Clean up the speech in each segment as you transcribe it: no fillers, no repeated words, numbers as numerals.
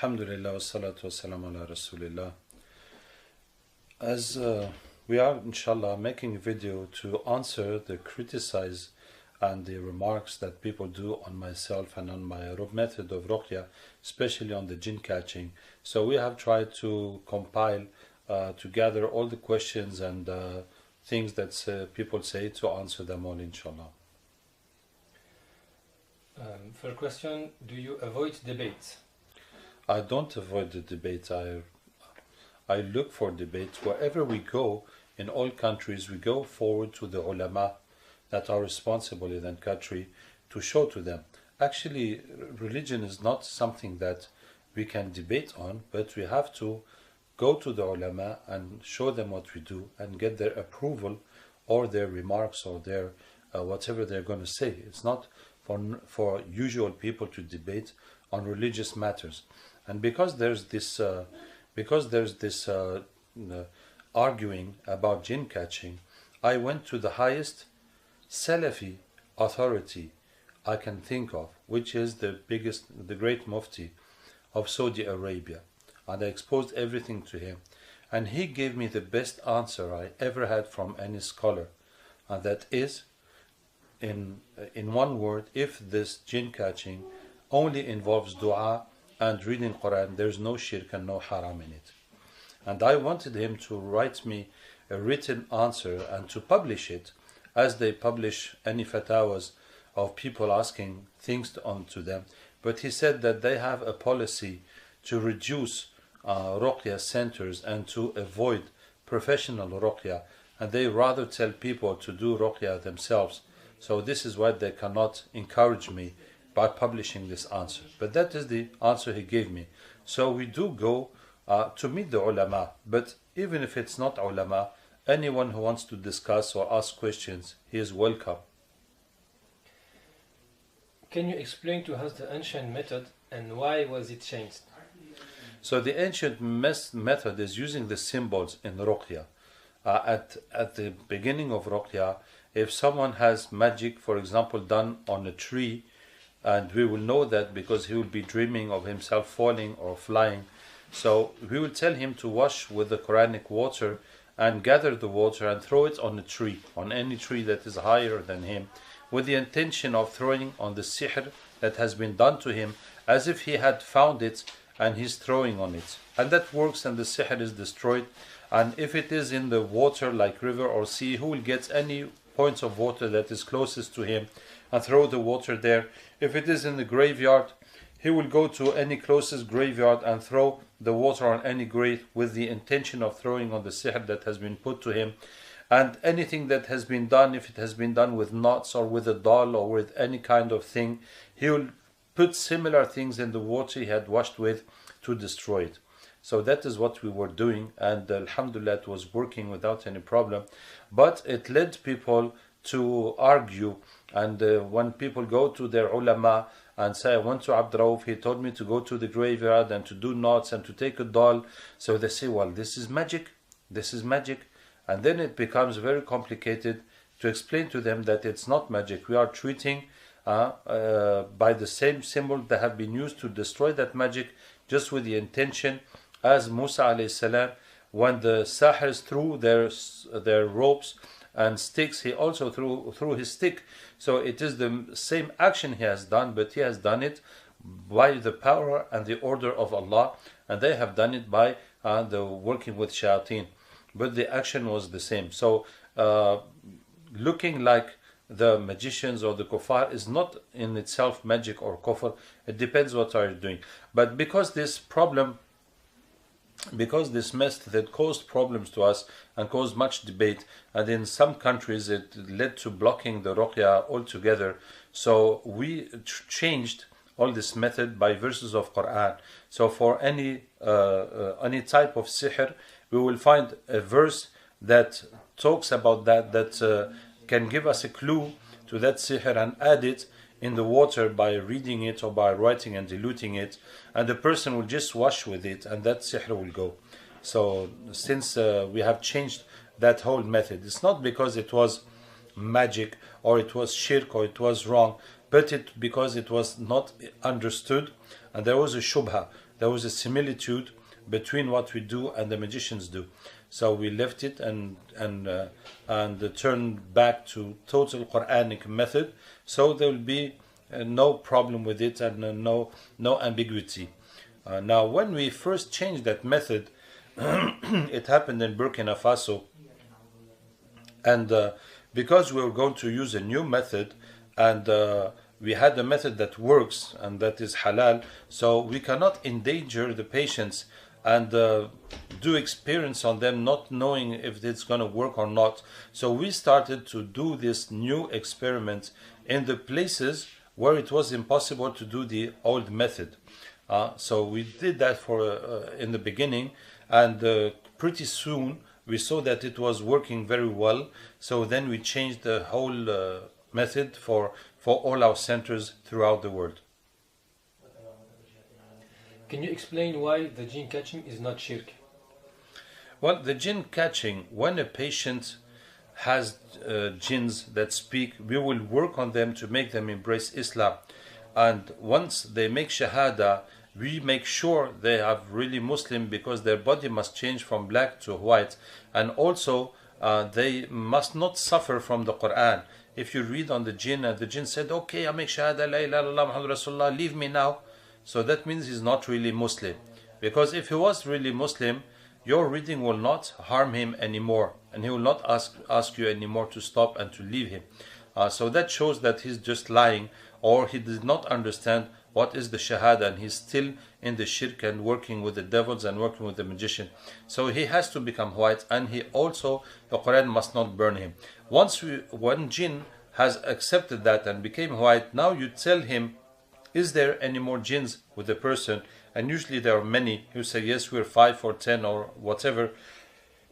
Alhamdulillah wassalatu wassalamu ala Rasulillah. As we are inshallah making a video to answer the criticize and the remarks that people do on myself and on my method of ruqyah, especially on the jinn catching. So we have tried to compile to gather all the questions and things that people say to answer them all inshallah. First question, do you avoid debates? I don't avoid the debate. I look for debates. Wherever we go, in all countries, we go forward to the ulama that are responsible in that country to show to them. Actually, religion is not something that we can debate on, but we have to go to the ulama and show them what we do and get their approval or their remarks or their whatever they're going to say. It's not for usual people to debate on religious matters. And because there's this arguing about jinn catching, I went to the highest Salafi authority I can think of, which is the great Mufti of Saudi Arabia, and I exposed everything to him, and he gave me the best answer I ever had from any scholar, and that is, in one word, if this jinn catching only involves dua and reading Quran, there's no shirk and no haram in it. And I wanted him to write me a written answer and to publish it as they publish any fatawas of people asking things onto them. But he said that they have a policy to reduce ruqyah centers and to avoid professional ruqyah, and they rather tell people to do ruqyah themselves. So this is why they cannot encourage me by publishing this answer. But that is the answer he gave me. So we do go to meet the ulama, but even if it's not ulama, anyone who wants to discuss or ask questions, he is welcome. Can you explain to us the ancient method and why was it changed? So the ancient method is using the symbols in ruqyah. At the beginning of ruqyah, if someone has magic, for example, done on a tree, and we will know that because he will be dreaming of himself falling or flying. So we will tell him to wash with the Quranic water and gather the water and throw it on a tree, on any tree that is higher than him, with the intention of throwing on the sihr that has been done to him, as if he had found it and he's throwing on it. And that works and the sihr is destroyed. And if it is in the water like river or sea, who will get any points of water that is closest to him and throw the water there. If it is in the graveyard, he will go to any closest graveyard and throw the water on any grave with the intention of throwing on the sihr that has been put to him. And anything that has been done, if it has been done with knots or with a doll or with any kind of thing, he will put similar things in the water he had washed with to destroy it. So that is what we were doing, and alhamdulillah it was working without any problem. But it led people to argue, and when people go to their ulama and say, I went to Abderraouf, he told me to go to the graveyard and to do knots and to take a doll. So they say, well, this is magic. And then it becomes very complicated to explain to them that it's not magic. We are treating by the same symbol that have been used to destroy that magic, just with the intention, as Musa alayhi salam, when the Sahirs threw their ropes and sticks, he also threw his stick. So it is the same action he has done, but he has done it by the power and the order of Allah, and they have done it by the working with shayateen. But the action was the same. So looking like the magicians or the kuffar is not in itself magic or kufr. It depends what are you doing. But because this method caused problems to us and caused much debate, and in some countries it led to blocking the ruqyah altogether, so we changed all this method by verses of Quran. So for any type of sihr, we will find a verse that talks about that can give us a clue to that sihr and add it in the water by reading it or by writing and diluting it, and the person will just wash with it and that sihr will go. So since we have changed that whole method, it's not because it was magic or it was shirk or it was wrong, but because it was not understood and there was a shubha, there was a similitude between what we do and the magicians do. So we left it and turned back to total Quranic method. So there will be no problem with it and no ambiguity. Now, when we first changed that method, it happened in Burkina Faso, and because we were going to use a new method, and we had a method that works and that is halal, so we cannot endanger the patients and do experience on them not knowing if it's going to work or not. So we started to do this new experiment in the places where it was impossible to do the old method. So we did that for in the beginning, and pretty soon we saw that it was working very well. So then we changed the whole method for all our centers throughout the world. Can you explain why the jinn catching is not shirk? Well, the jinn catching, when a patient has jinns that speak, we will work on them to make them embrace Islam. And once they make shahada, we make sure they are really Muslim, because their body must change from black to white. And also, they must not suffer from the Quran. If you read on the jinn and the jinn said, okay, I make shahada, la ilaha illallah, Muhammad Rasulullah, leave me now. So that means he's not really Muslim. Because if he was really Muslim, your reading will not harm him anymore, and he will not ask you anymore to stop and to leave him. So that shows that he's just lying, or he did not understand what is the shahada, and he's still in the shirk and working with the devils and working with the magician. So he has to become white, and he also, the Quran must not burn him. One jinn has accepted that and became white, now you tell him, is there any more jinns with the person? And usually there are many who say, yes, we're 5 or 10 or whatever.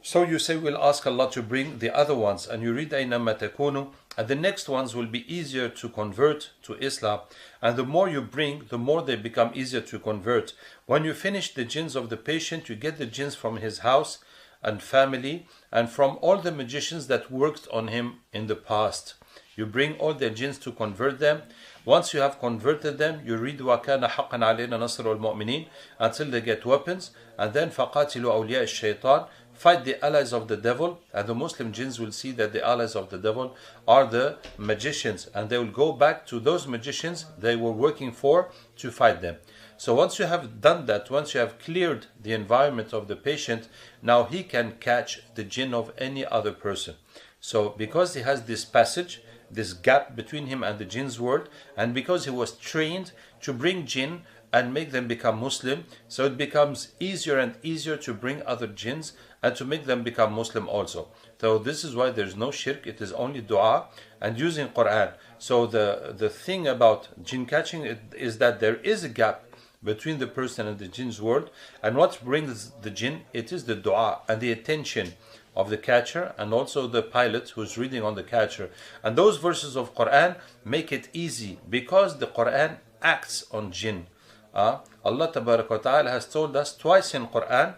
So you say, we'll ask Allah to bring the other ones, and you read أَيْنَمَا تَكُونُوا, and the next ones will be easier to convert to Islam. And the more you bring, the more they become easier to convert. When you finish the jinns of the patient, you get the jinns from his house and family, and from all the magicians that worked on him in the past. You bring all the jinns to convert them. Once you have converted them, you read وَكَانَ حَقًّا عَلَيْنَا نَصْرُ الْمُؤْمِنِينَ until they get weapons, and then فَقَاتِلُوا أَوْلِيَاءَ الشَّيْطَانِ, fight the allies of the devil. And the Muslim jinns will see that the allies of the devil are the magicians, and they will go back to those magicians they were working for to fight them. So once you have done that, once you have cleared the environment of the patient, now he can catch the jinn of any other person. So because he has this passage, this gap between him and the jinn's world, and because he was trained to bring jinn and make them become Muslim, so it becomes easier and easier to bring other jinns and to make them become Muslim also. So this is why there's no shirk, it is only dua and using Quran. So the thing about jinn catching is that there is a gap between the person and the jinn's world, and what brings the jinn, it is the dua and the attention of the catcher, and also the pilot who's reading on the catcher. And those verses of Quran make it easy, because the Quran acts on jinn. Allah Tabarak wa Ta'ala has told us twice in Quran,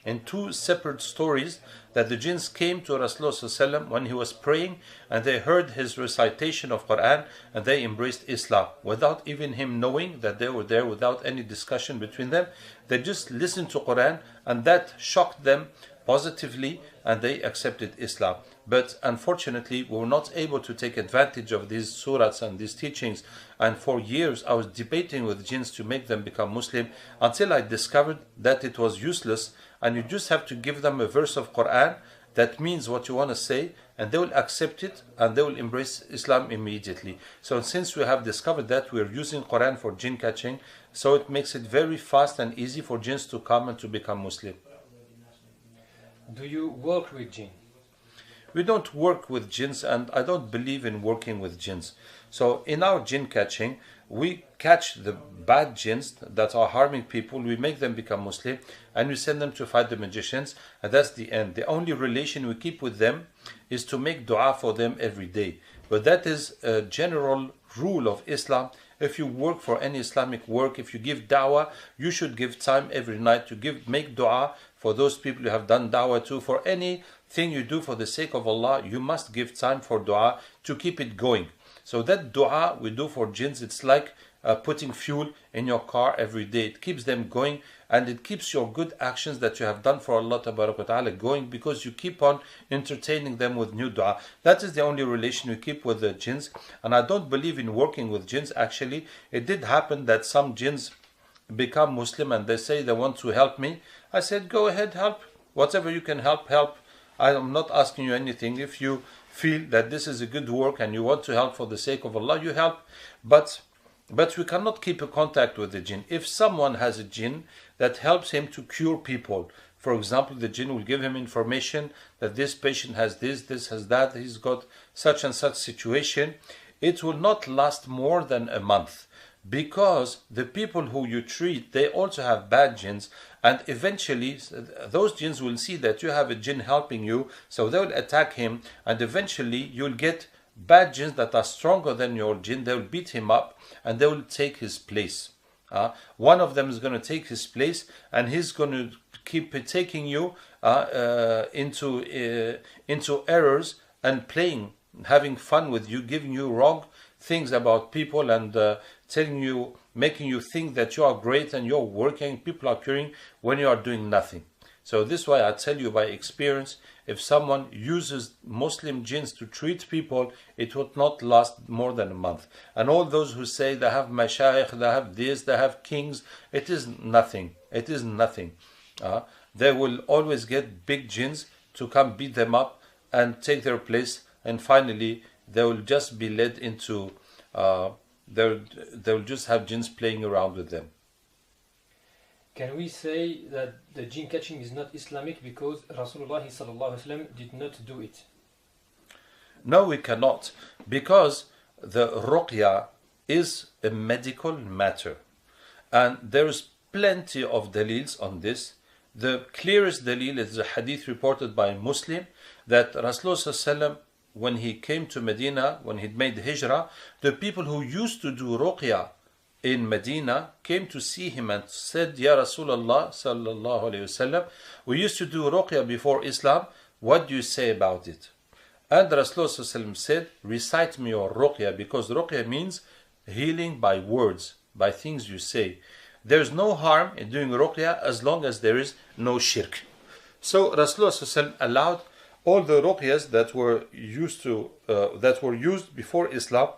in 2 separate stories, that the jinns came to Rasulullah when he was praying, and they heard his recitation of Quran, and they embraced Islam without even him knowing that they were there, without any discussion between them. They just listened to Quran, and that shocked them positively, and they accepted Islam. But unfortunately, we were not able to take advantage of these surahs and these teachings. And for years, I was debating with jinns to make them become Muslim, until I discovered that it was useless. And you just have to give them a verse of Quran that means what you want to say, and they will accept it, and they will embrace Islam immediately. So since we have discovered that, we are using Quran for jinn catching, so it makes it very fast and easy for jinns to come and to become Muslim. Do you work with jinn? We don't work with jinns, and I don't believe in working with jinns. So in our jinn catching, we catch the bad jinns that are harming people, we make them become Muslim, and we send them to fight the magicians, and that's the end. The only relation we keep with them is to make dua for them every day. But that is a general rule of Islam. If you work for any Islamic work, if you give da'wah, you should give time every night to make dua for those people you have done da'wah to. For anything you do for the sake of Allah, you must give time for dua to keep it going. So that dua we do for jinns, it's like putting fuel in your car every day. It keeps them going, and it keeps your good actions that you have done for Allah Ta'ala going, because you keep on entertaining them with new dua. That is the only relation we keep with the jinns. And I don't believe in working with jinns. Actually, it did happen that some jinns become Muslim and they say they want to help me. I said, go ahead, help. Whatever you can help, help. I am not asking you anything. If you feel that this is a good work and you want to help for the sake of Allah, you help. But we cannot keep a contact with the jinn. If someone has a jinn that helps him to cure people, for example, the jinn will give him information that this patient has this has that, he's got such and such situation, it will not last more than a month. Because the people who you treat, they also have bad jinns, and eventually those jinns will see that you have a jinn helping you, so they will attack him, and eventually you'll get bad jinns that are stronger than your jinn. They will beat him up and they will take his place. One of them is going to take his place, and he's going to keep taking you into errors and playing, having fun with you, giving you wrong things about people, and telling you, making you think that you are great and you're working, people are curing when you are doing nothing. So this is why I tell you by experience, if someone uses Muslim jinns to treat people, it would not last more than a month. And all those who say they have mashayikh, they have this, they have kings, it is nothing. It is nothing. They will always get big jinns to come beat them up and take their place, and finally they will just be led into they'll just have jinns playing around with them. Can we say that the jinn catching is not Islamic because Rasulullah did not do it? No, we cannot, because the ruqyah is a medical matter, and there is plenty of dalils on this. The clearest dalil is the hadith reported by a Muslim that Rasulullah, when he came to Medina, when he'd made hijrah, the people who used to do ruqyah in Medina came to see him and said, Ya Rasulullah sallallahu alayhi wasallam, we used to do ruqyah before Islam, what do you say about it? And Rasulullah said, recite me your ruqyah, because ruqyah means healing by words, by things you say. There's no harm in doing ruqyah as long as there is no shirk. So Rasulullah allowed all the ruqyahs that were used before Islam,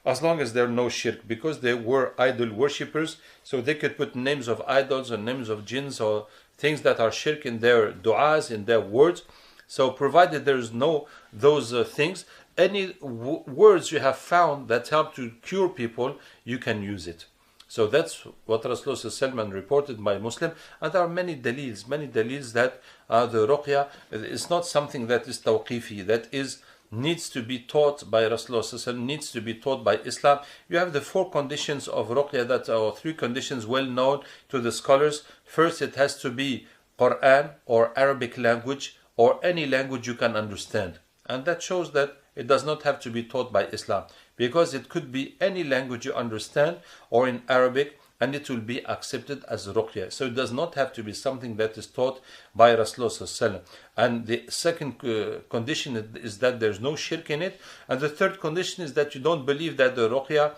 as long as there are no shirk, because they were idol worshippers, so they could put names of idols or names of jinns or things that are shirk in their du'as, in their words. So provided there is no those things, any words you have found that help to cure people, you can use it. So that's what Rasulullah reported by Muslim, and there are many dalils that the ruqyah is not something that is tawqifi, that needs to be taught by Rasulullah, needs to be taught by Islam. You have the 4 conditions of ruqyah that are 3 conditions well known to the scholars. First, it has to be Quran or Arabic language or any language you can understand, and that shows that it does not have to be taught by Islam, because it could be any language you understand or in Arabic, and it will be accepted as ruqyah. So it does not have to be something that is taught by Rasulullah. And the second condition is that there's no shirk in it. And the third condition is that you don't believe that the ruqyah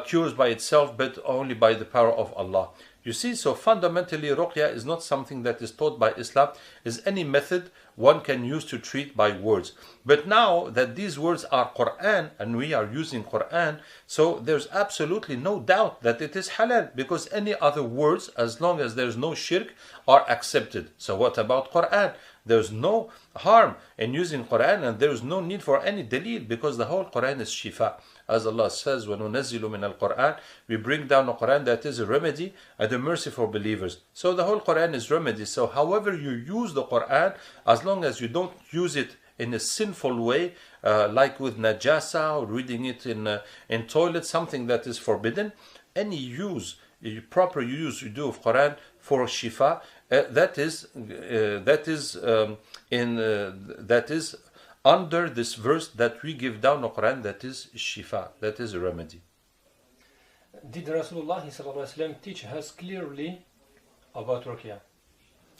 cures by itself, but only by the power of Allah. You see, so fundamentally ruqyah is not something that is taught by Islam, is any method one can use to treat by words. But now that these words are Quran and we are using Quran, so there's absolutely no doubt that it is halal, because any other words, as long as there's no shirk, are accepted. So what about Quran? There's no harm in using Quran, and there is no need for any dalil, because the whole Quran is shifa. As Allah says, وَنُنَزِّلُ مِنَ الْقُرْآنِ, we bring down a Quran that is a remedy and a mercy for believers. So the whole Quran is remedy. So however you use the Quran, as long as you don't use it in a sinful way, like with najasa or reading it in toilet, something that is forbidden, any use, proper use you do of Quran for shifa, that is under this verse that we give down the Quran, that is shifa, that is a remedy. Did Rasulullah teach us clearly about ruqyah?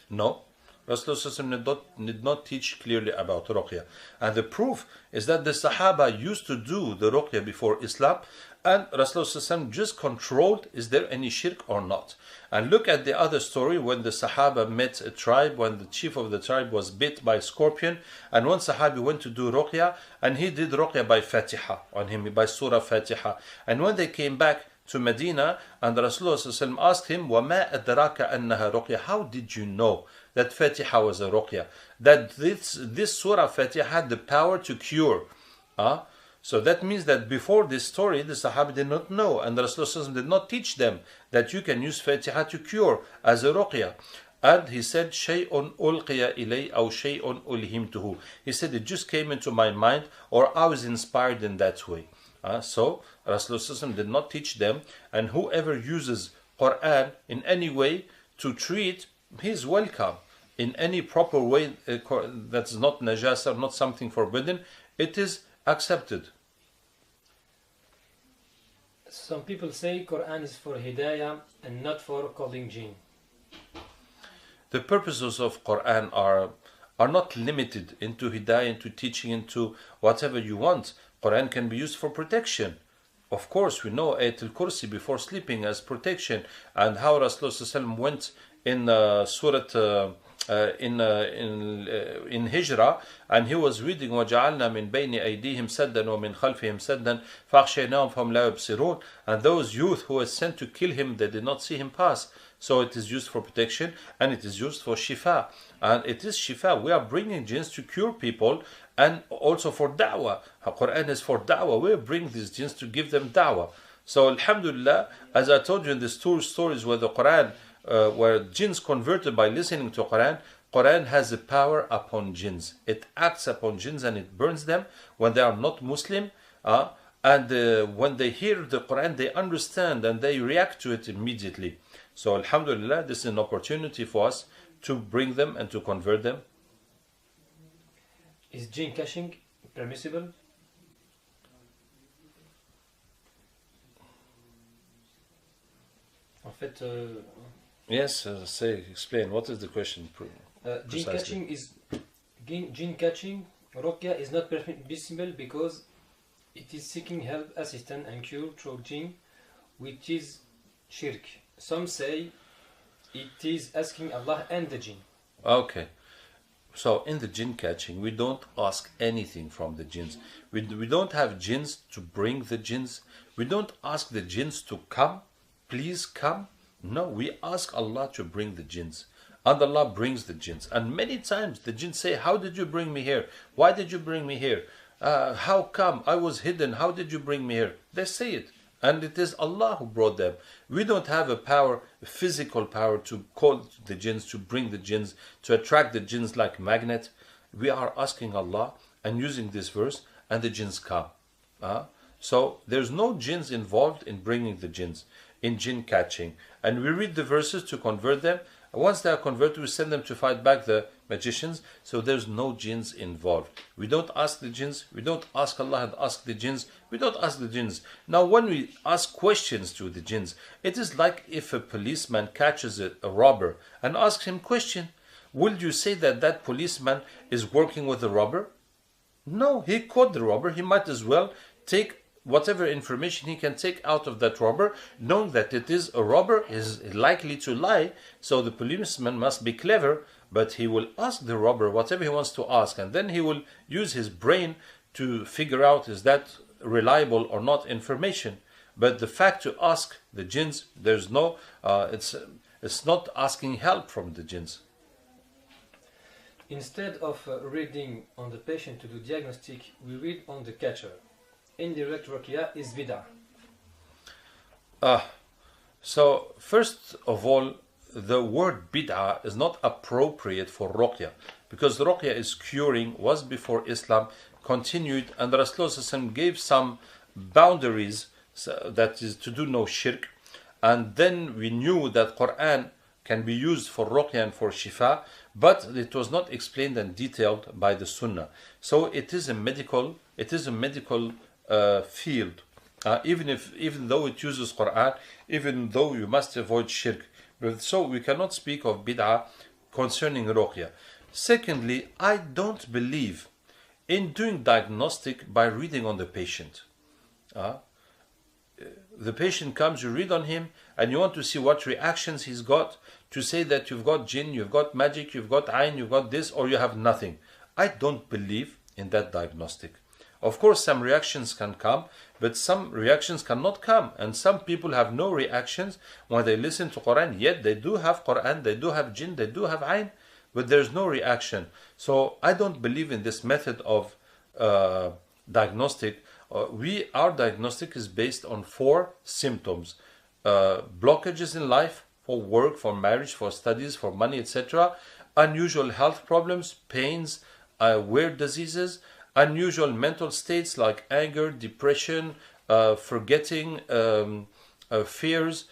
No, Rasulullah did not teach clearly about ruqyah. And the proof is that the Sahaba used to do the ruqyah before Islam, and Rasulullah just controlled, is there any shirk or not? And look at the other story when the Sahaba met a tribe, when the chief of the tribe was bit by a scorpion, and one Sahabi went to do ruqyah, and he did ruqyah by Fatiha on him, by Surah Fatiha. And when they came back to Medina, and Rasulullah asked him, وَمَا أَدْرَاكَ أَنَّهَا رُقْيَةٌ, how did you know that Fatiha was a ruqyah? That this Surah Fatiha had the power to cure. So that means that before this story, the Sahaba did not know, and the Rasulullah did not teach them that you can use Fatiha to cure as a ruqyah. And he said, شَيْءٌ أُلْقِيَ إِلَيْ أَوْ شَيْءٌ أُلْهِمْتُهُ. He said, it just came into my mind, or I was inspired in that way. So Rasulullah did not teach them, and whoever uses Quran in any way to treat, he is welcome. In any proper way that's not najasa, not something forbidden, it is accepted. Some people say Quran is for hidayah and not for calling jinn. The purposes of Quran are not limited into hidayah, into teaching, into whatever you want. Quran can be used for protection. Of course, we know Ayatul Kursi before sleeping as protection, and how Rasulullah went in Surah in Hijrah, and he was reading وَجَعَلْنَا مِنْ بَيْنِ أَيْدِيهِمْ سَدًّا وَمِنْ خَلْفِهِمْ سَدًّا فَأَغْشَيْنَاهُمْ فَهُمْ لَا يُبْصِرُونَ. And those youth who were sent to kill him, they did not see him pass. So it is used for protection, and it is used for shifa. And it is shifa. We are bringing jinns to cure people, and also for da'wah. Quran is for da'wah. We bring these jinns to give them da'wah. So alhamdulillah, as I told you in these two stories where the Quran, where jinns converted by listening to Quran, Quran has a power upon jinns. It acts upon jinns and it burns them when they are not Muslim. And when they hear the Quran, they understand and they react to it immediately. So alhamdulillah, this is an opportunity for us to bring them and to convert them. Is jinn catching permissible? En fait, yes, explain. What is the question? Jinn catching, ruqyah is not permissible because it is seeking help, assistance and cure through jinn, which is shirk. Some say it is asking Allah and the jinn. Okay. So in the jinn catching, we don't ask anything from the jinns. We don't have jinns to bring the jinns. We don't ask the jinns to come. Please come. No, we ask Allah to bring the jinns. And Allah brings the jinns. And many times the jinns say, how did you bring me here? Why did you bring me here? How come? I was hidden. How did you bring me here? They say it. And it is Allah who brought them. We don't have a power, a physical power to call the jinns, to bring the jinns, to attract the jinns like magnet. We are asking Allah and using this verse, and the jinns come. So there's no jinns involved in bringing the jinns, in jinn catching. And we read the verses to convert them. Once they are converted, we send them to fight back the magicians. So there's no jinns involved. We don't ask the jinns. We don't ask Allah and ask the jinns. We don't ask the jinns. Now when we ask questions to the jinns, it is like if a policeman catches a robber and asks him question. Will you say that that policeman is working with the robber? No, he caught the robber. He might as well take whatever information he can take out of that robber, knowing that it is a robber, is likely to lie. So the policeman must be clever, but he will ask the robber whatever he wants to ask, and then he will use his brain to figure out is that reliable or not information. But the fact to ask the jinns, there's no, it's not asking help from the jinns. Instead of reading on the patient to do diagnostic, we read on the catcher. Indirect ruqyah is bid'ah. So first of all, the word bid'ah is not appropriate for ruqyah, because ruqyah is curing, was before Islam, continued, and the Rasulullah gave some boundaries, so that is to do no shirk. And then we knew that Quran can be used for ruqyah and for shifa, but it was not explained and detailed by the Sunnah. So it is a medical field, even though it uses Quran, even though you must avoid shirk. So we cannot speak of bid'ah concerning ruqyah. Secondly, I don't believe in doing diagnostic by reading on the patient. The patient comes, you read on him, and you want to see what reactions he's got, to say that you've got jinn, you've got magic, you've got ayn, you've got this, or you have nothing. I don't believe in that diagnostic. Of course, some reactions can come, but some reactions cannot come. And some people have no reactions when they listen to Quran, yet they do have Quran, they do have jinn, they do have ayn, but there's no reaction. So I don't believe in this method of diagnostic. Our diagnostic is based on 4 symptoms. Blockages in life, for work, for marriage, for studies, for money, etc. Unusual health problems, pains, weird diseases, unusual mental states like anger, depression, forgetting, fears,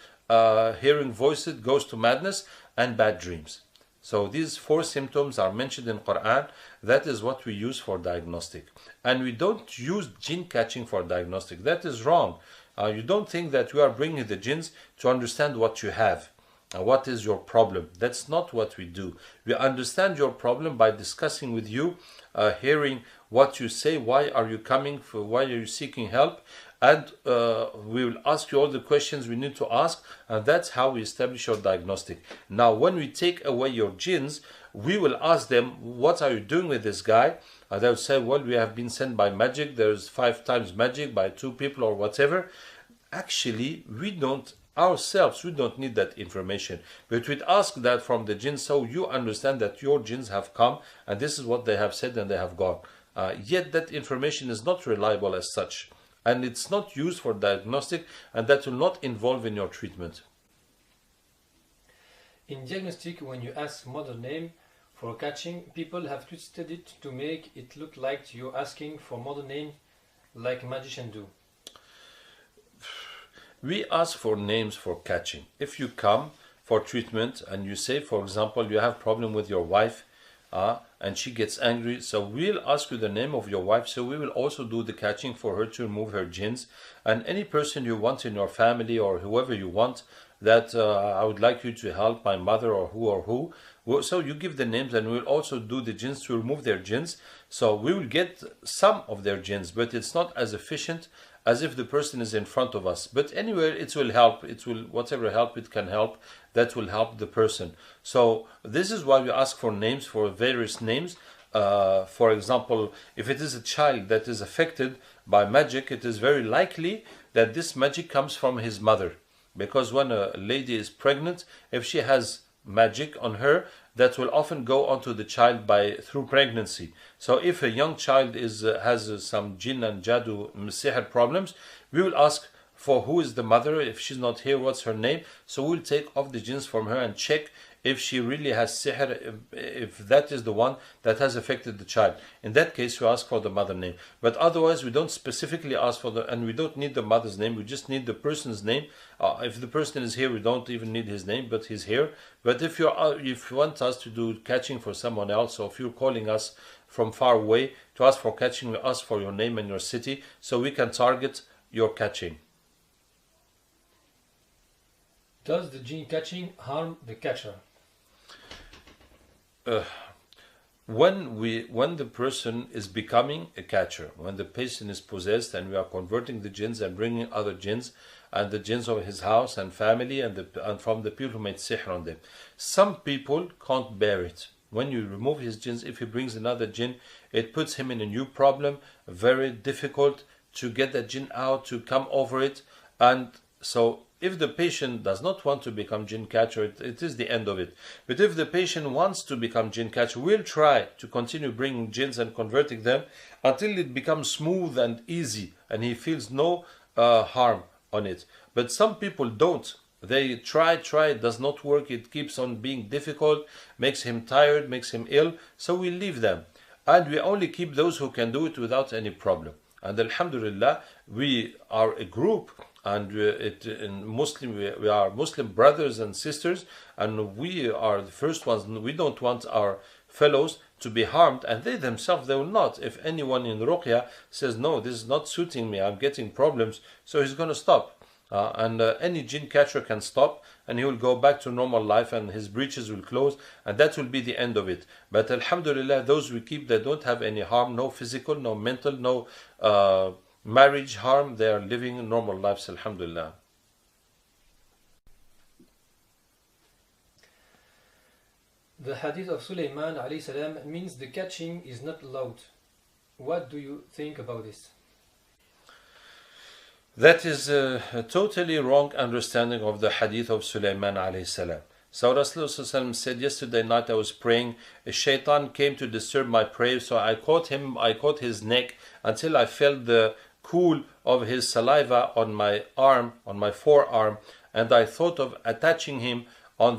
hearing voices, goes to madness, and bad dreams. So these 4 symptoms are mentioned in Quran. That is what we use for diagnostic. And we don't use jinn catching for diagnostic. That is wrong. You don't think that we are bringing the jinns to understand what you have. What is your problem? That's not what we do. We understand your problem by discussing with you, hearing what you say, why are you coming, why are you seeking help, and we will ask you all the questions we need to ask, and that's how we establish your diagnostic. Now, when we take away your jinns, we will ask them, what are you doing with this guy? And they'll say, well, we have been sent by magic, there's 5 times magic by 2 people or whatever. Actually, we don't need that information, but we'd ask that from the jinns, so you understand that your jinns have come and this is what they have said and they have gone. Yet that information is not reliable as such, and it's not used for diagnostic, and that will not involve in your treatment. In diagnostic, when you ask mother name for catching, people have twisted it to make it look like you're asking for mother name like magicians do. We ask for names for catching. If you come for treatment and you say, for example, you have problem with your wife and she gets angry, so we'll ask you the name of your wife, so we will also do the catching for her to remove her jinns. And any person you want in your family or whoever you want that I would like you to help my mother or who, so you give the names and we'll also do the jinns to remove their jinns. So we will get some of their jinns, but it's not as efficient as if the person is in front of us. But anyway, it will help. It will, whatever help it can help, that will help the person. So this is why we ask for names, for various names. For example, if it is a child that is affected by magic, it is very likely that this magic comes from his mother. Because when a lady is pregnant, if she has magic on her, that will often go onto the child through pregnancy. So if a young child has some jinn and jadoo, sihr problems, we will ask for who is the mother. If she's not here, what's her name? So we'll take off the jinns from her and check if she really has sihr, if that is the one that has affected the child. In that case, we ask for the mother name. But otherwise, we don't specifically ask for and we don't need the mother's name. We just need the person's name. If the person is here, we don't even need his name, but he's here. But if you want us to do catching for someone else, or if you're calling us from far away to ask for catching, we ask for your name and your city, so we can target your catching. Does the jinn catching harm the catcher? When the person is becoming a catcher, when the patient is possessed and we are converting the jinns and bringing other jinns and the jinns of his house and family and from the people who made sihr on them, some people can't bear it. When you remove his jinns, if he brings another jinn, it puts him in a new problem, very difficult to get that jinn out, to come over it. And so if the patient does not want to become jinn catcher, it is the end of it. But if the patient wants to become jinn catcher, we'll try to continue bringing jinns and converting them until it becomes smooth and easy and he feels no harm on it. But some people don't. They try, it does not work, it keeps on being difficult, makes him tired, makes him ill, so we leave them. And we only keep those who can do it without any problem. And alhamdulillah, we are a group, and we are Muslim brothers and sisters, and we are the first ones. We don't want our fellows to be harmed, and they themselves, they will not. If anyone in ruqyah says, no, this is not suiting me, I'm getting problems, so he's going to stop. And any jinn catcher can stop, and he will go back to normal life, and his breaches will close, and that will be the end of it. But alhamdulillah, those we keep, they don't have any harm, no physical, no mental, no marriage harm. They are living normal lives, alhamdulillah. The hadith of Sulaiman alayhi salam means the catching is not allowed. What do you think about this? That is a totally wrong understanding of the hadith of Sulaiman alayhi salam. So Rasulullah said, yesterday night I was praying, a shaitan came to disturb my prayer, so I caught his neck until I felt the cool of his saliva on my arm, on my forearm, and I thought of attaching him on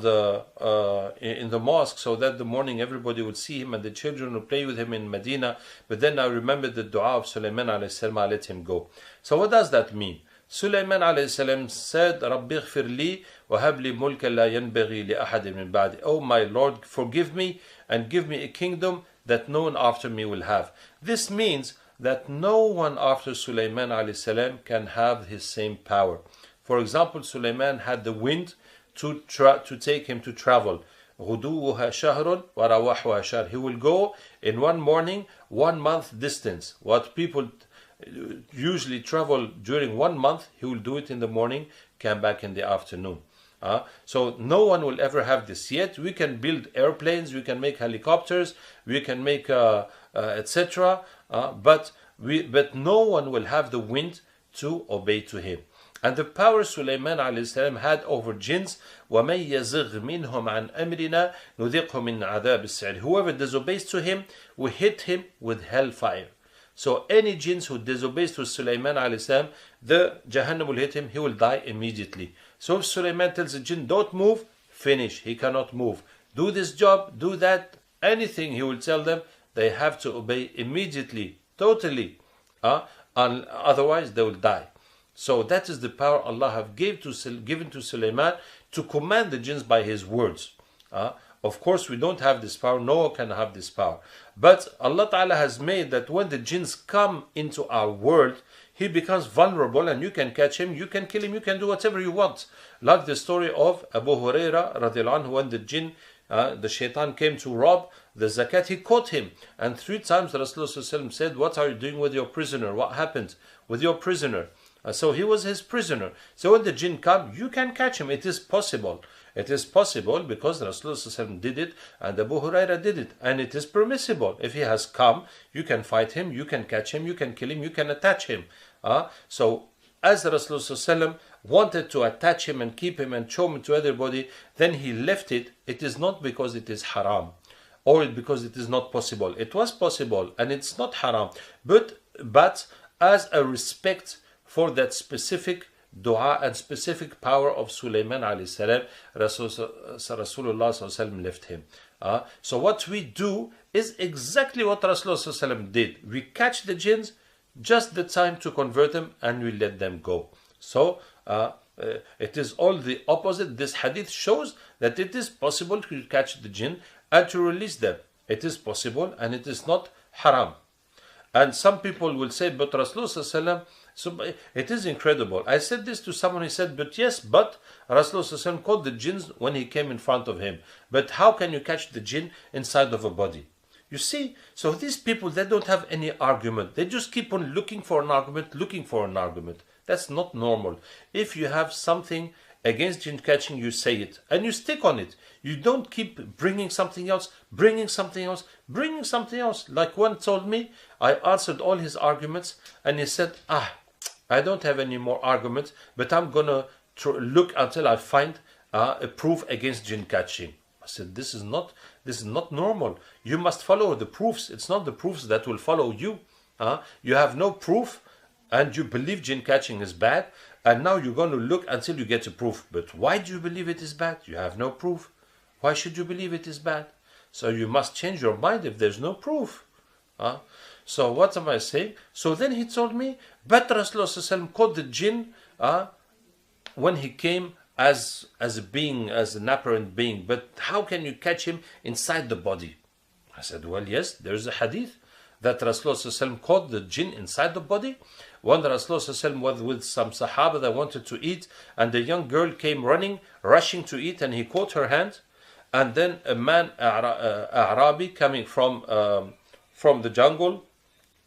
in the mosque, so that the morning everybody would see him and the children would play with him in Medina. But then I remembered the dua of Sulaiman alayhi salam, I let him go. So what does that mean? Sulaiman alayhi salam said, Rabbi ighfir li wa hab li mulka la yanbaghi li ahadin min ba'di. Oh my Lord, forgive me and give me a kingdom that no one after me will have. This means that no one after Sulaiman alayhi salam can have his same power. For example, Sulaiman had the wind to take him to travel. غُدُوُّهَا شَهْرٌ وَرَوَاحُهَا شَهْرٌ. He will go in one morning, 1 month distance. What people usually travel during 1 month, he will do it in the morning, come back in the afternoon. So no one will ever have this yet. We can build airplanes, we can make helicopters, we can make etc. But no one will have the wind to obey to him. And the power Sulaiman alayhi salam had over jinns, وَمَن يَزِغْ مِنْهُمْ عَنْ أَمْرِنَا نُذِقْهُ مِنْ عَذَابِ السَّعِيرِ. Whoever disobeys to him, we hit him with hellfire. So any jinns who disobeys to Sulaiman alayhi salam, the Jahannam will hit him, he will die immediately. So if Sulaiman tells the jinn, don't move, finish, he cannot move. Do this job, do that, anything he will tell them, they have to obey immediately, totally. And otherwise they will die. So that is the power Allah have given to Sulaiman to command the jinns by his words. Of course, we don't have this power. No one can have this power. But Allah Ta'ala has made that when the jinns come into our world, he becomes vulnerable and you can catch him, you can kill him, you can do whatever you want. Like the story of Abu Huraira radiallahu anhu, when the jinn, the shaitan came to rob the zakat, he caught him. And 3 times Rasulullah said, what are you doing with your prisoner? What happened with your prisoner? So he was his prisoner. So when the jinn come, you can catch him. It is possible. It is possible because Rasulullah did it and Abu Huraira did it. And it is permissible. If he has come, you can fight him, you can catch him, you can kill him, you can attach him. So as Rasulullah wanted to attach him and keep him and show him to everybody, then he left it. It is not because it is haram or because it is not possible. It was possible and it's not haram. But as a respect for that specific dua and specific power of Sulaiman alayhi salam, Rasulullah left him. So what we do is exactly what Rasulullah did. We catch the jinns, just the time to convert them, and we let them go. So it is all the opposite. This hadith shows that it is possible to catch the jinn and to release them. It is possible and it is not haram. And some people will say, but Rasulullah, so it is incredible. I said this to someone, he said, but Rasulullah called the jinns when he came in front of him. But how can you catch the jinn inside of a body? You see, so these people, they don't have any argument. They just keep on looking for an argument. That's not normal. If you have something against jinn catching, you say it and you stick on it. You don't keep bringing something else. Like one told me, I answered all his arguments and he said, I don't have any more arguments, but I'm gonna look until I find a proof against jinn catching. I said, this is not normal. You must follow the proofs. It's not the proofs that will follow you. You have no proof and you believe jinn catching is bad, and now you're going to look until you get a proof. But why do you believe it is bad? You have no proof. Why should you believe it is bad? So you must change your mind if there's no proof. So what am I saying? So then he told me, but Rasulullah called the jinn when he came as a being, as an apparent being. But how can you catch him inside the body? I said, well, yes, there's a hadith that Rasulullah called the jinn inside the body. when the Rasulullah was with some Sahaba that wanted to eat, and the young girl came running, rushing to eat, and he caught her hand. And then a man, Arabi, coming from the jungle,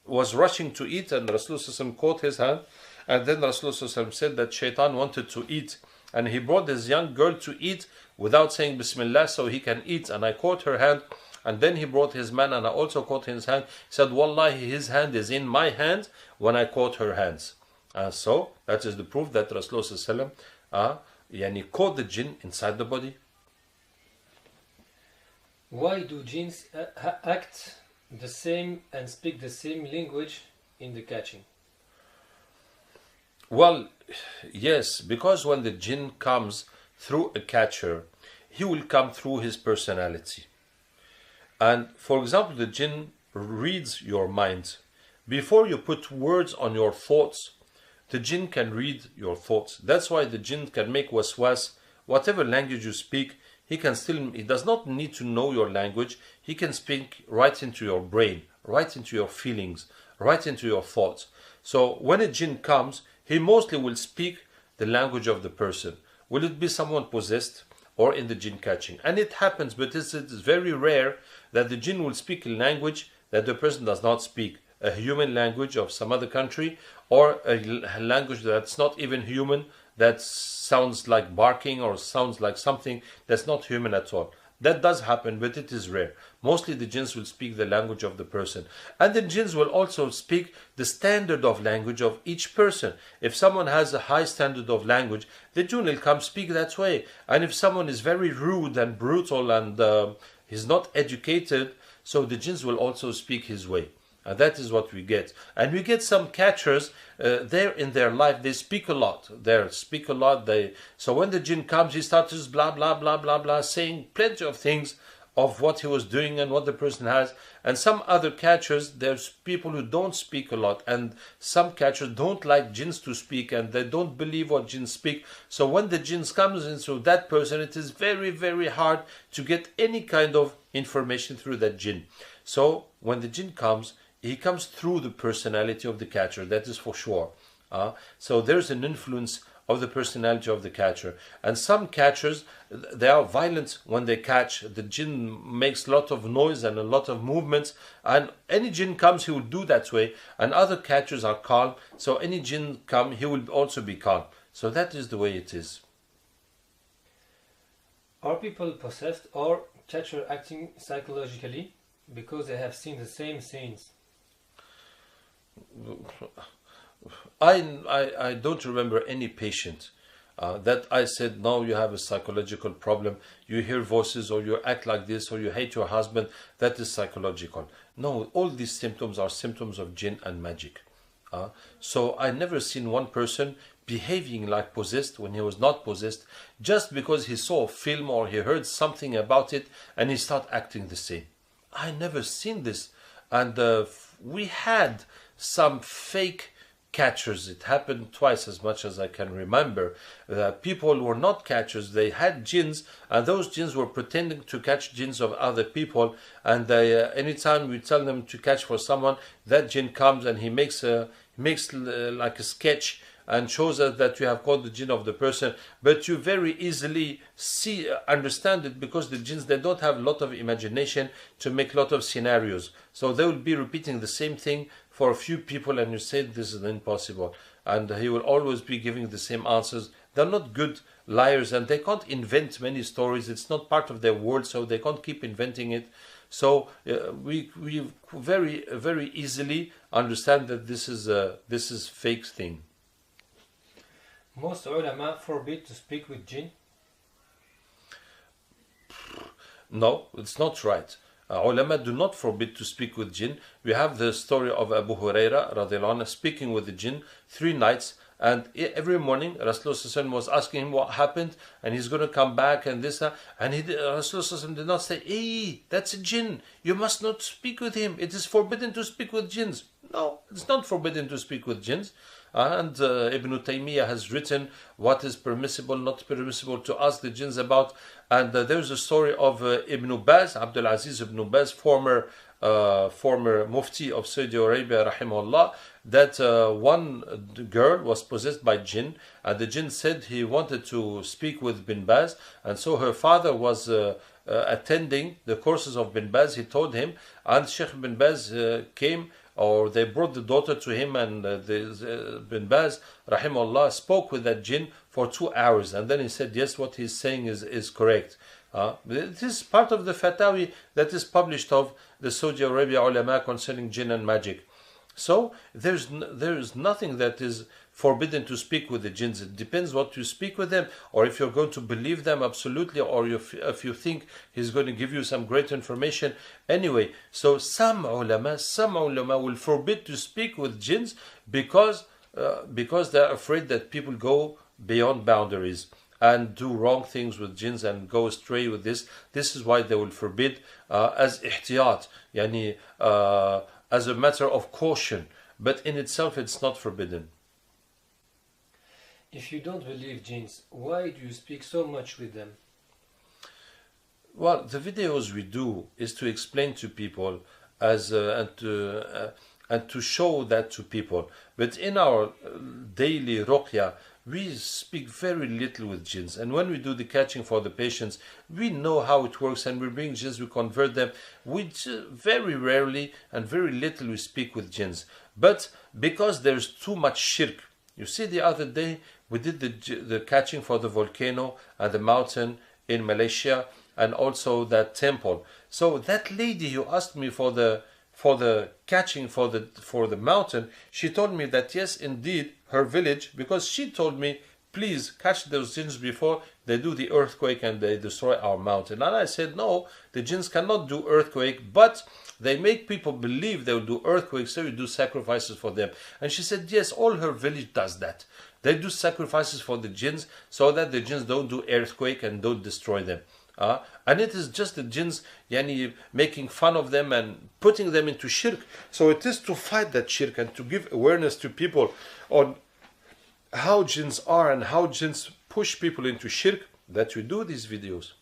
was rushing to eat, and Rasulullah caught his hand. And then Rasulullah said that Shaitan wanted to eat, and he brought this young girl to eat without saying Bismillah, so he can eat. And I caught her hand, and then he brought his man, and I also caught his hand. He said, Wallahi, his hand is in my hand when I caught her hands. So that is the proof that Rasulullah caught the jinn inside the body. Why do jinns act the same and speak the same language in the catching? Well, yes, because when the jinn comes through a catcher, he will come through his personality. And for example, the jinn reads your mind. Before you put words on your thoughts, the jinn can read your thoughts. That's why the jinn can make waswas. Whatever language you speak, he does not need to know your language. He can speak right into your brain, right into your feelings, right into your thoughts. So when a jinn comes, he mostly will speak the language of the person. Will it be someone possessed or in the jinn catching? And it happens, but it's very rare that the jinn will speak a language that the person does not speak. A human language of some other country, or a language that's not even human, that sounds like barking or sounds like something that's not human at all. That does happen, but it is rare. Mostly the jinns will speak the language of the person. And the jinns will also speak the standard of language of each person. If someone has a high standard of language, the jinn will come speak that way. And if someone is very rude and brutal and he's not educated, so the jinns will also speak his way. And that is what we get. And we get some catchers, there in their life, they speak a lot. So when the jinn comes, he starts blah, blah, blah, blah, blah, saying plenty of things of what he was doing and what the person has. And some other catchers, there's people who don't speak a lot. And some catchers don't like jinns to speak, and they don't believe what jinns speak. So when the jinns comes into that person, it is very, very hard to get any kind of information through that jinn. So when the jinn comes, he comes through the personality of the catcher, that is for sure. So there's an influence of the personality of the catcher. And some catchers, they are violent when they catch. The jinn makes a lot of noise and a lot of movements. And any jinn comes, he will do that way. And other catchers are calm. So any jinn come, he will also be calm. So that is the way it is. Are people possessed or catcher acting psychologically because they have seen the same scenes? I don't remember any patient that I said, no, you have a psychological problem, you hear voices, or you act like this, or you hate your husband, that is psychological. No, all these symptoms are symptoms of jinn and magic. So I never seen one person behaving like possessed when he was not possessed, just because he saw a film or he heard something about it and he started acting the same. I never seen this. And we had some fake catchers. It happened twice, as much as I can remember. People were not catchers, they had jinns, and those jinns were pretending to catch jinns of other people. And anytime we tell them to catch for someone, that jinn comes and he makes like a sketch and shows us that you have caught the jinn of the person. But you very easily understand it, because the jinns, they don't have a lot of imagination to make a lot of scenarios. So they will be repeating the same thing for a few people, and you say this is impossible. And he will always be giving the same answers. They're not good liars, and they can't invent many stories. It's not part of their world, so they can't keep inventing it. So we very, very easily understand that this is fake thing. Most ulama forbid to speak with jinn. No, it's not right. Ulama do not forbid to speak with jinn. We have the story of Abu Huraira radiallahu anhu speaking with the jinn 3 nights, and every morning Rasulullah was asking him what happened, and he's going to come back and this, and Rasulullah did not say, hey, that's a jinn, you must not speak with him, it is forbidden to speak with jinns. No, it's not forbidden to speak with jinns. And Ibn Taymiyyah has written what is permissible, not permissible to ask the jinns about. And there's a story of Ibn Baz, Abdul Aziz Ibn Baz, former mufti of Saudi Arabia, rahimahullah. that one girl was possessed by jinn, and the jinn said he wanted to speak with bin Baz, and so her father was attending the courses of bin Baz. He told him, and Sheikh bin Baz came, or they brought the daughter to him, and bin Baz, rahimahullah, spoke with that jinn for 2 hours, and then he said, yes, what he's saying is correct. It is part of the fatawi that is published of the Saudi Arabia ulama concerning jinn and magic. So there's nothing that is forbidden to speak with the jinns. It depends what you speak with them, or if you're going to believe them absolutely, or if you think he's going to give you some great information. Anyway, so some ulama will forbid to speak with jinns because they're afraid that people go beyond boundaries and do wrong things with jinns and go astray with this. This is why they will forbid as ihtiyat, yani as a matter of caution, but in itself it's not forbidden. If you don't believe jinns, why do you speak so much with them? Well, the videos we do is to explain to people and to show that to people. But in our daily ruqyah, we speak very little with jinns, and when we do the catching for the patients, we know how it works, and we bring jinns, we convert them. We very rarely and very little we speak with jinns, but because there's too much shirk. You see, the other day we did the catching for the volcano and the mountain in Malaysia, and also that temple. So that lady who asked me for the catching for the mountain, she told me that yes, indeed, her village, because she told me, please catch those jinns before they do the earthquake and they destroy our mountain. And I said, no, the jinns cannot do earthquake, but they make people believe they will do earthquakes, so you do sacrifices for them. And she said, yes, all her village does that. They do sacrifices for the jinns so that the jinns don't do earthquake and don't destroy them. And it is just the jinns making fun of them and putting them into shirk. So it is to fight that shirk and to give awareness to people on how jinns are and how jinns push people into shirk, that we do these videos.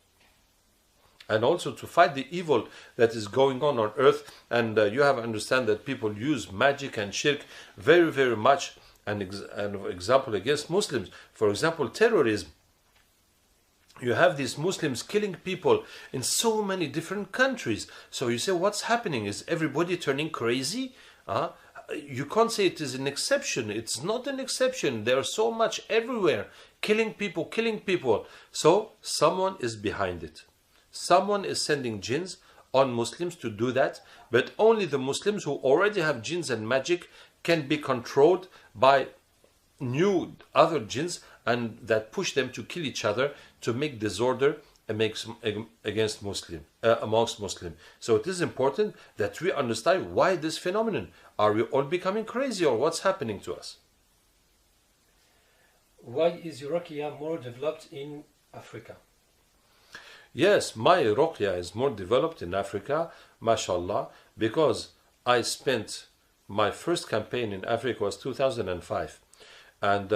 And also to fight the evil that is going on earth. And you have to understand that people use magic and shirk very, very much. An example against Muslims, for example, terrorism. You have these Muslims killing people in so many different countries. So you say, what's happening? Is everybody turning crazy? You can't say it is an exception. It's not an exception. There's so much everywhere. Killing people. So someone is behind it. Someone is sending jinns on Muslims to do that. But only the Muslims who already have jinns and magic can be controlled by new other jinns, and that push them to kill each other, to make disorder against amongst Muslims. So it is important that we understand why this phenomenon. Are we all becoming crazy, or what's happening to us? Why is your ruqyah more developed in Africa? Yes, my ruqyah is more developed in Africa, mashallah, because I spent my first campaign in Africa was 2005. And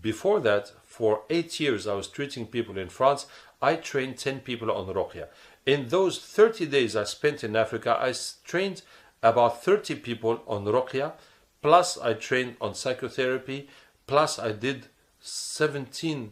before that, for 8 years, I was treating people in France. I trained 10 people on ruqyah. In those 30 days I spent in Africa, I trained about 30 people on ruqyah, plus I trained on psychotherapy, plus I did 17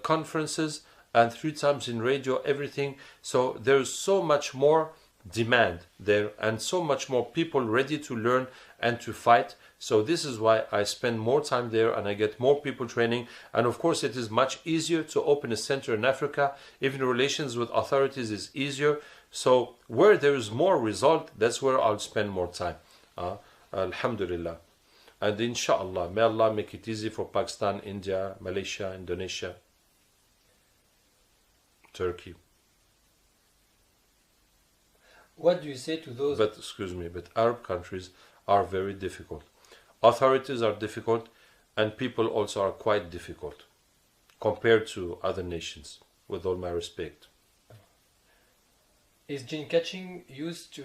conferences and 3 times in radio, everything. So there's so much more demand there and so much more people ready to learn and to fight. So this is why I spend more time there and I get more people training. And of course it is much easier to open a center in Africa. Even relations with authorities is easier. So where there is more result, that's where I'll spend more time. Alhamdulillah. And inshallah, may Allah make it easy for Pakistan, India, Malaysia, Indonesia, Turkey. What do you say to those? But Arab countries are very difficult. Authorities are difficult, and people also are quite difficult compared to other nations, with all my respect. Is jinn catching used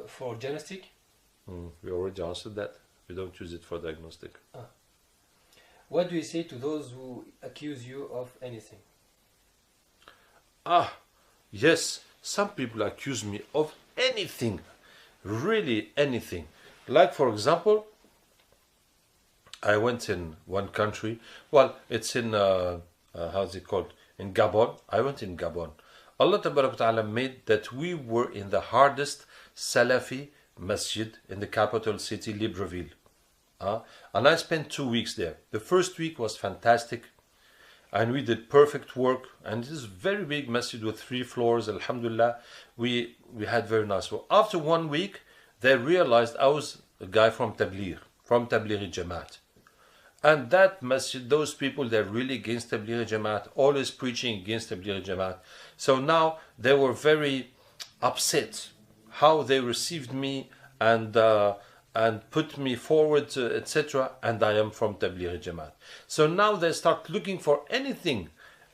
for diagnostic? We already answered that. We don't use it for diagnostic. What do you say to those who accuse you of anything? Yes, some people accuse me of anything, really anything. Like, for example, I went in one country. Well, it's in, how's it called? In Gabon. I went in Gabon. Allah Ta'ala made that we were in the hardest Salafi masjid in the capital city, Libreville. And I spent 2 weeks there. The first week was fantastic. And we did perfect work. And this is a very big masjid with 3 floors. Alhamdulillah, we had very nice work. After 1 week, they realized I was a guy from Tabligh Jamaat. And that masjid, those people, they're really against Tabligh Jamaat, always preaching against Tabligh Jamaat. So now they were very upset how they received me and put me forward, etc. And I am from Tabligh Jamaat. So now they start looking for anything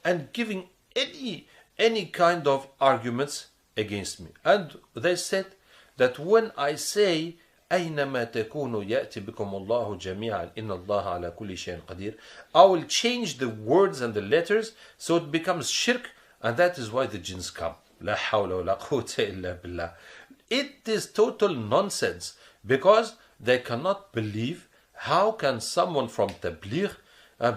and giving any kind of arguments against me. And they said that when I say أينما تكونوا يأتي بكم الله جميعا إن الله على كل شيء قدير, I will change the words and the letters so it becomes shirk, and that is why the jinns come. لا حول ولا قوة إلا بالله. It is total nonsense, because they cannot believe how can someone from Tabligh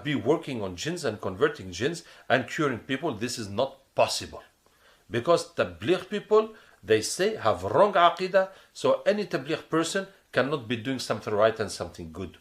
be working on jinns and converting jinns and curing people. This is not possible, because Tabligh people, they say, have wrong aqidah, so any Tabligh person cannot be doing something right and something good.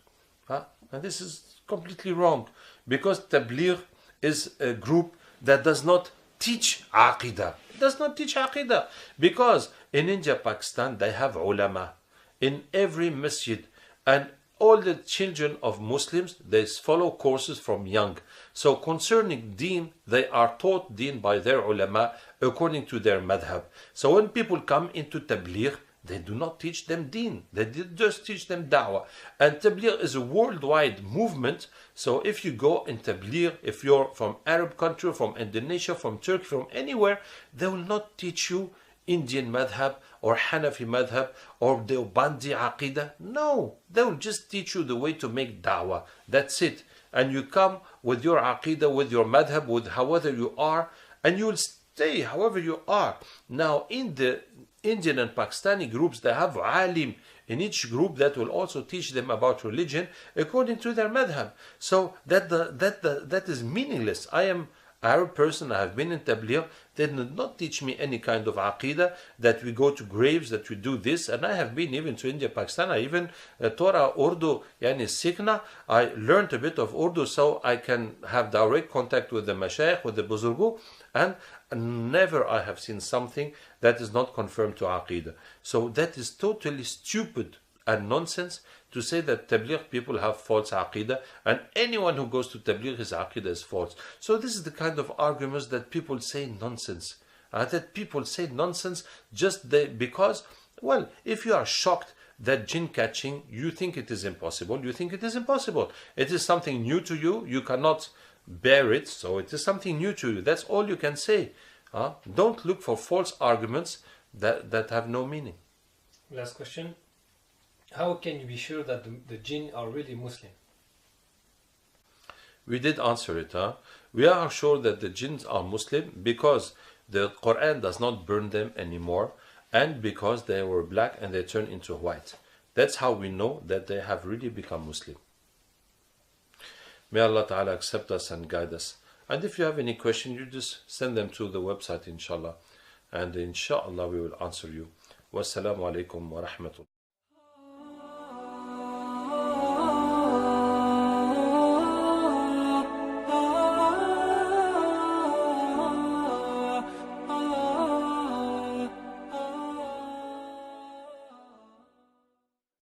And this is completely wrong, because Tabligh is a group that does not teach aqidah. It does not teach aqidah, because in India, Pakistan, they have ulama in every masjid, and all the children of Muslims, they follow courses from young. So concerning deen, they are taught deen by their ulama according to their madhab. So when people come into Tabligh, they do not teach them deen. They just teach them da'wah. And Tabligh is a worldwide movement. So if you go in Tabligh, if you're from Arab country, from Indonesia, from Turkey, from anywhere, they will not teach you Indian madhab or Hanafi madhab or Deobandi aqidah. No, they will just teach you the way to make da'wah. That's it. And you come with your aqidah, with your madhab, with however you are, and you will stay however you are. Now, in the Indian and Pakistani groups, they have alim in each group that will also teach them about religion according to their madhab. So that is meaningless. I am Arab person, I have been in Tabligh, they did not teach me any kind of aqidah, that we go to graves, that we do this, and I have been even to India, Pakistan, I even taught Urdu, yani Sikhna, I learned a bit of Urdu so I can have direct contact with the mashayikh, with the buzurgu, and never I have seen something that is not confirmed to aqidah. So that is totally stupid and nonsense to say that Tabligh people have false aqidah, and anyone who goes to Tabligh, his aqidah is false. So this is the kind of arguments that people say nonsense. That people say nonsense just because, well, if you are shocked that jinn catching, you think it is impossible, you think it is impossible. It is something new to you, you cannot bear it, so it is something new to you. That's all you can say. Don't look for false arguments that have no meaning. Last question. How can you be sure that the jinn are really Muslim? We did answer it. We are sure that the jinns are Muslim because the Quran does not burn them anymore, and because they were black and they turned into white. That's how we know that they have really become Muslim. May Allah Ta'ala accept us and guide us. And if you have any question, you just send them to the website, inshallah. And inshallah we will answer you. Wassalamu alaikum wa rahmatullah.